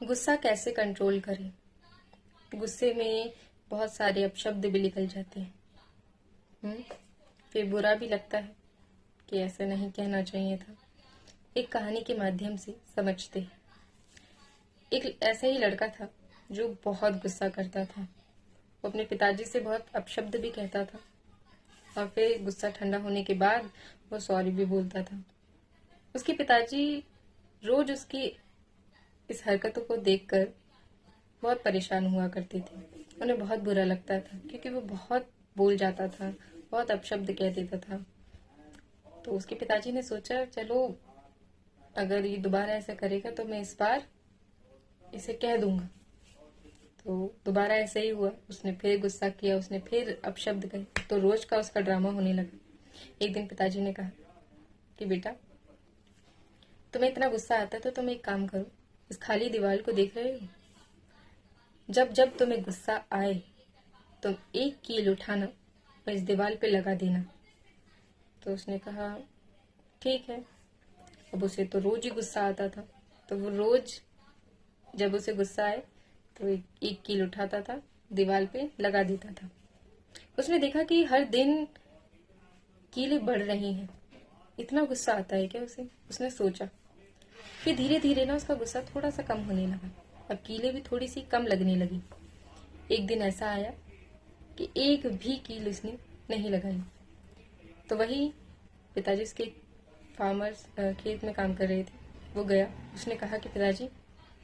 गुस्सा कैसे कंट्रोल करें। गुस्से में बहुत सारे अपशब्द भी निकल जाते हैं। फिर बुरा भी लगता है कि ऐसे नहीं कहना चाहिए था। एक कहानी के माध्यम से समझते हैं। एक ऐसा ही लड़का था जो बहुत गुस्सा करता था। वो अपने पिताजी से बहुत अपशब्द भी कहता था और फिर गुस्सा ठंडा होने के बाद वो सॉरी भी बोलता था। उसके पिताजी रोज उसकी इस हरकतों को देखकर बहुत परेशान हुआ करते थे। उन्हें बहुत बुरा लगता था क्योंकि वो बहुत बोल जाता था, बहुत अपशब्द कह देता था। तो उसके पिताजी ने सोचा, चलो अगर ये दोबारा ऐसा करेगा तो मैं इस बार इसे कह दूंगा। तो दोबारा ऐसा ही हुआ। उसने फिर गुस्सा किया, उसने फिर अपशब्द कहे, तो रोज का उसका ड्रामा होने लगा। एक दिन पिताजी ने कहा कि बेटा, तुम्हें इतना गुस्सा आता है तो तुम एक काम करो, इस खाली दीवार को देख रहे हो, जब जब तुम्हें गुस्सा आए तुम एक कील उठाना और इस दीवार पे लगा देना। तो उसने कहा ठीक है। अब उसे तो रोज ही गुस्सा आता था, तो वो रोज जब उसे गुस्सा आए तो एक कील उठाता था, दीवार पे लगा देता था। उसने देखा कि हर दिन कीलें बढ़ रही हैं। इतना गुस्सा आता है क्या उसे? उसने सोचा। फिर धीरे धीरे ना उसका गुस्सा थोड़ा सा कम होने लगा। अब कीलें भी थोड़ी सी कम लगने लगी। एक दिन ऐसा आया कि एक भी कील उसने नहीं लगाई। तो वही पिताजी उसके फार्मर्स खेत में काम कर रहे थे। वो गया, उसने कहा कि पिताजी,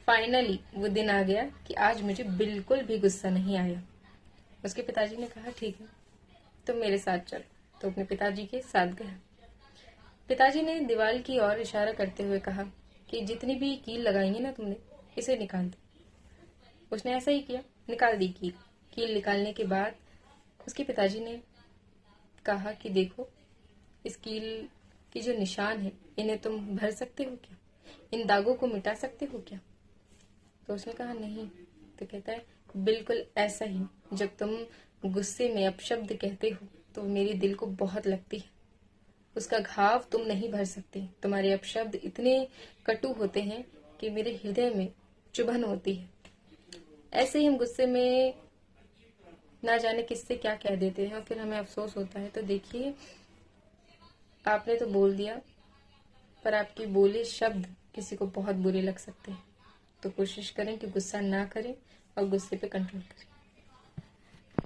फाइनली वो दिन आ गया कि आज मुझे बिल्कुल भी गुस्सा नहीं आया। उसके पिताजी ने कहा ठीक है, तुम मेरे साथ चलो। तो अपने पिताजी के साथ गया। पिताजी ने दीवार की ओर इशारा करते हुए कहा कि जितनी भी कील लगाएंगे ना तुमने, इसे निकाल दो। उसने ऐसा ही किया, निकाल दी कील। कील निकालने के बाद उसके पिताजी ने कहा कि देखो, इस कील की जो निशान है इन्हें तुम भर सकते हो क्या? इन दागों को मिटा सकते हो क्या? तो उसने कहा नहीं। तो कहता है बिल्कुल ऐसा ही, जब तुम गुस्से में अपशब्द कहते हो तो मेरे दिल को बहुत लगती है। उसका घाव तुम नहीं भर सकते। तुम्हारे अपशब्द इतने कटु होते हैं कि मेरे हृदय में चुभन होती है। ऐसे ही हम गुस्से में ना जाने किससे क्या कह देते हैं और फिर हमें अफसोस होता है। तो देखिए, आपने तो बोल दिया, पर आपके बोले शब्द किसी को बहुत बुरे लग सकते हैं। तो कोशिश करें कि गुस्सा ना करें और गुस्से पे कंट्रोल करें।